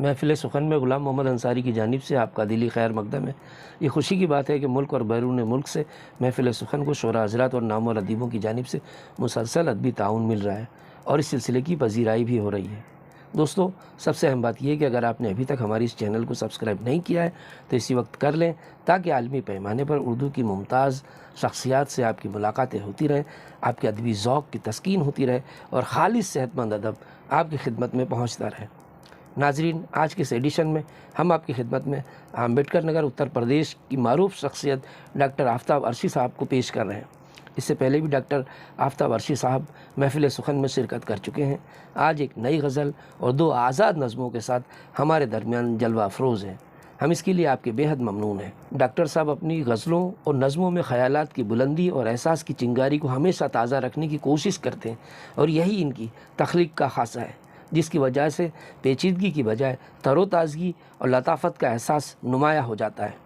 महफ़िल सुखन में ग़ुलाम मोहम्मद अंसारी की जानिब से आपका दिली खैर मकदम है। ये खुशी की बात है कि मुल्क और बैरून मुल्क से महफ़िल सुखन को शोरा हज़रात और नामवर अदीबों की जानिब से मुसलसल अदबी ताउन मिल रहा है और इस सिलसिले की पजीराई भी हो रही है। दोस्तों, सबसे अहम बात यह है कि अगर आपने अभी तक हमारी इस चैनल को सब्सक्राइब नहीं किया है तो इसी वक्त कर लें, ताकि आलमी पैमाने पर उर्दू की मुमताज़ शख्सियात से आपकी मुलाकातें होती रहें, आपके अदबी ज़ौक़ की तस्कीन होती रहे और खालिस सेहतमंद अदब आपकी खिदमत में पहुँचता रहे। नाजरीन, आज के इस एडिशन में हम आपकी खिदमत में अम्बेडकर नगर उत्तर प्रदेश की मारूफ शख्सियत डॉक्टर आफ्ताब अरशी साहब को पेश कर रहे हैं। इससे पहले भी डॉक्टर आफ्ताब अरशी साहब महफ़िल सुखन में शिरकत कर चुके हैं। आज एक नई गज़ल और 2 आज़ाद नज़मों के साथ हमारे दरमियान जलवा अफरोज़ हैं। हम इसके लिए आपके बेहद ममनून हैं। डॉक्टर साहब अपनी गज़लों और नज़मों में ख़यालात की बुलंदी और एहसास की चिंगारी को हमेशा ताज़ा रखने की कोशिश करते हैं और यही इनकी तख्लीक का ख़ासा है, जिसकी वजह से पेचीदगी की बजाय तरोताज़गी और लताफ़त का एहसास नुमाया हो जाता है।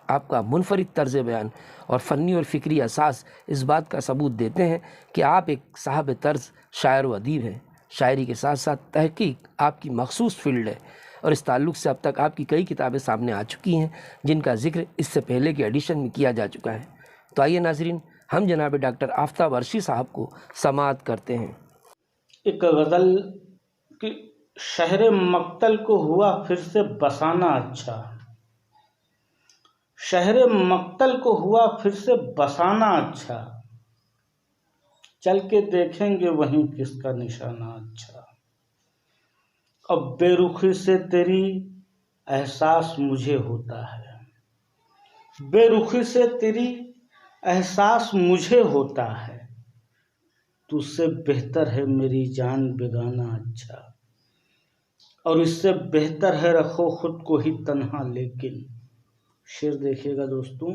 आपका मुनफरिद तर्ज़ बयान और फ़नी और फ़िक्री एहसास इस बात का सबूत देते हैं कि आप एक साहब तर्ज़ शायर व अदीब हैं। शायरी के साथ साथ तहक़ीक़ आपकी मख़सूस फ़ील्ड है और इस ताल्लुक़ से अब तक आपकी कई किताबें सामने आ चुकी हैं, जिनका ज़िक्र इससे पहले के एडिशन में किया जा चुका है। तो आइए नाज़रीन, हम जनाब डॉक्टर आफ्ताब अरशी साहब को समाअत करते हैं। एक गज़ल कि शहर मक्तल को हुआ फिर से बसाना अच्छा, शहर मक्तल को हुआ फिर से बसाना अच्छा, चल के देखेंगे वहीं किसका निशाना अच्छा। अब बेरुखी से तेरी एहसास मुझे होता है, बेरुखी से तेरी एहसास मुझे होता है, तुझसे बेहतर है मेरी जान बेगाना अच्छा। और इससे बेहतर है रखो खुद को ही तन्हा, लेकिन शेर देखिएगा दोस्तों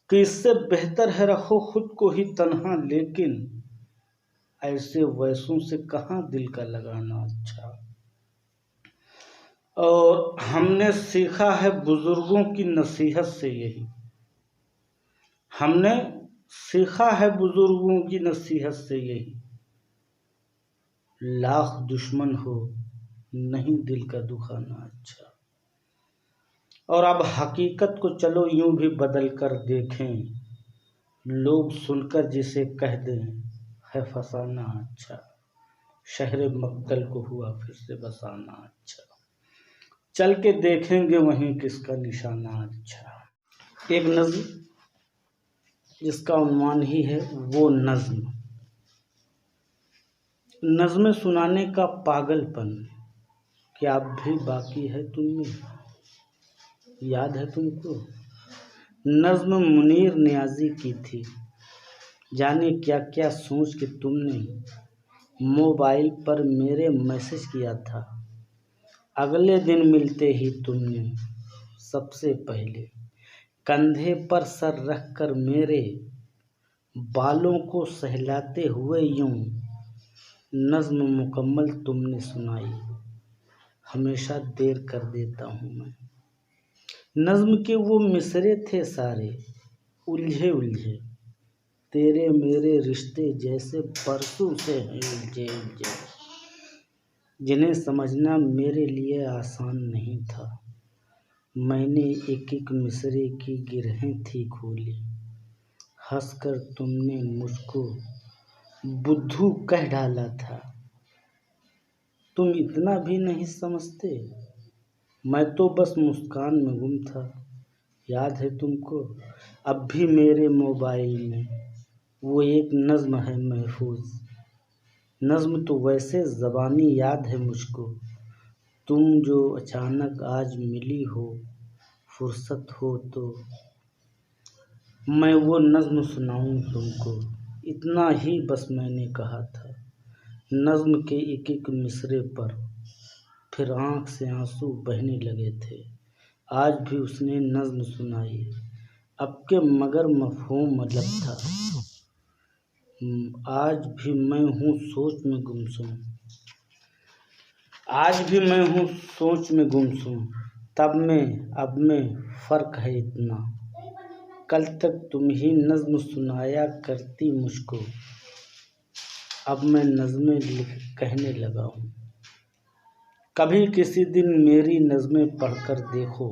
कि इससे बेहतर है रखो खुद को ही तन्हा, लेकिन ऐसे वैसों से कहाँ दिल का लगाना अच्छा। और हमने सीखा है बुजुर्गों की नसीहत से यही, हमने सीखा है बुजुर्गों की नसीहत से यही, लाख दुश्मन हो नहीं दिल का दुखाना अच्छा। और अब हकीकत को चलो यूं भी बदल कर देखें, लोग सुनकर जिसे कह दें है फसाना अच्छा, शहर मक्तल को हुआ फिर से बसाना अच्छा, चल के देखेंगे वहीं किसका निशाना अच्छा। एक नज़्म जिसका उन्वान ही है वो नज़्म, नज़्में सुनाने का पागलपन क्या अब भी बाकी है तुममें, याद है तुमको। नज़्म मुनीर नियाज़ी की थी, जाने क्या क्या सोच के तुमने मोबाइल पर मेरे मैसेज किया था। अगले दिन मिलते ही तुमने सबसे पहले कंधे पर सर रख कर मेरे बालों को सहलाते हुए यूं नज़्म मुकम्मल तुमने सुनाई, हमेशा देर कर देता हूँ मैं। नज़्म के वो मिसरे थे सारे उलझे उलझे, तेरे मेरे रिश्ते जैसे परसों से हैं उलझे उलझे, जिन्हें समझना मेरे लिए आसान नहीं था। मैंने एक एक मिसरे की गिरहें थी खोली, हंसकर तुमने मुझको बुद्धू कह डाला था। तुम इतना भी नहीं समझते, मैं तो बस मुस्कान में गुम था। याद है तुमको, अब भी मेरे मोबाइल में वो एक नज़्म है महफूज। नज़्म तो वैसे ज़बानी याद है मुझको, तुम जो अचानक आज मिली हो, फुर्सत हो तो मैं वो नज़्म सुनाऊं तुमको। इतना ही बस मैंने कहा था नज़्म के एक एक मिसरे पर, फिर आँख से आंसू बहने लगे थे। आज भी उसने नज़्म सुनाई, अब के मगर मफ़हूम अलग था। आज भी मैं हूँ सोच में गुमसुम, आज भी मैं हूँ सोच में गुमसुम, तब में अब में फ़र्क है इतना। कल तक तुम ही नज़्म सुनाया करती मुझको, अब मैं नज़्में लिख कहने लगा हूँ। कभी किसी दिन मेरी नज़्में पढ़कर देखो,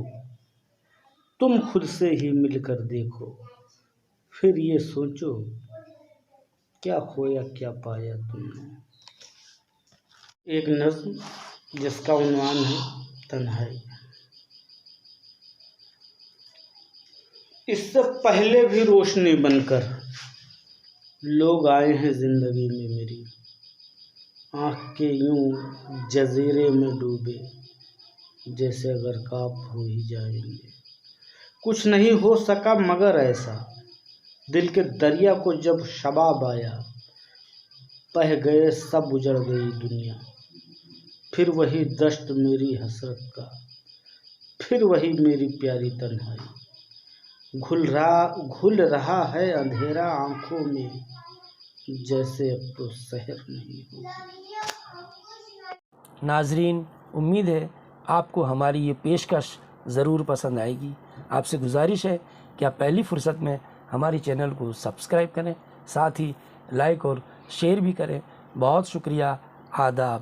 तुम खुद से ही मिलकर देखो, फिर ये सोचो क्या खोया क्या पाया तुमने। एक नज़्म जिसका उन्वान है तन्हाई। इससे पहले भी रोशनी बनकर लोग आए हैं जिंदगी में मेरी, आँख के यूं जजीरे में डूबे जैसे गर्काब हो ही जाएंगे। कुछ नहीं हो सका मगर ऐसा, दिल के दरिया को जब शबाब आया, बह गए सब उजड़ गई दुनिया। फिर वही दश्त मेरी हसरत का, फिर वही मेरी प्यारी तन्हाई। घुल रहा है अंधेरा आंखों में, जैसे अब तो सहर नहीं होगी। नाजरीन, उम्मीद है आपको हमारी ये पेशकश ज़रूर पसंद आएगी। आपसे गुजारिश है कि आप पहली फ़ुर्सत में हमारे चैनल को सब्सक्राइब करें, साथ ही लाइक और शेयर भी करें। बहुत शुक्रिया। आदाब।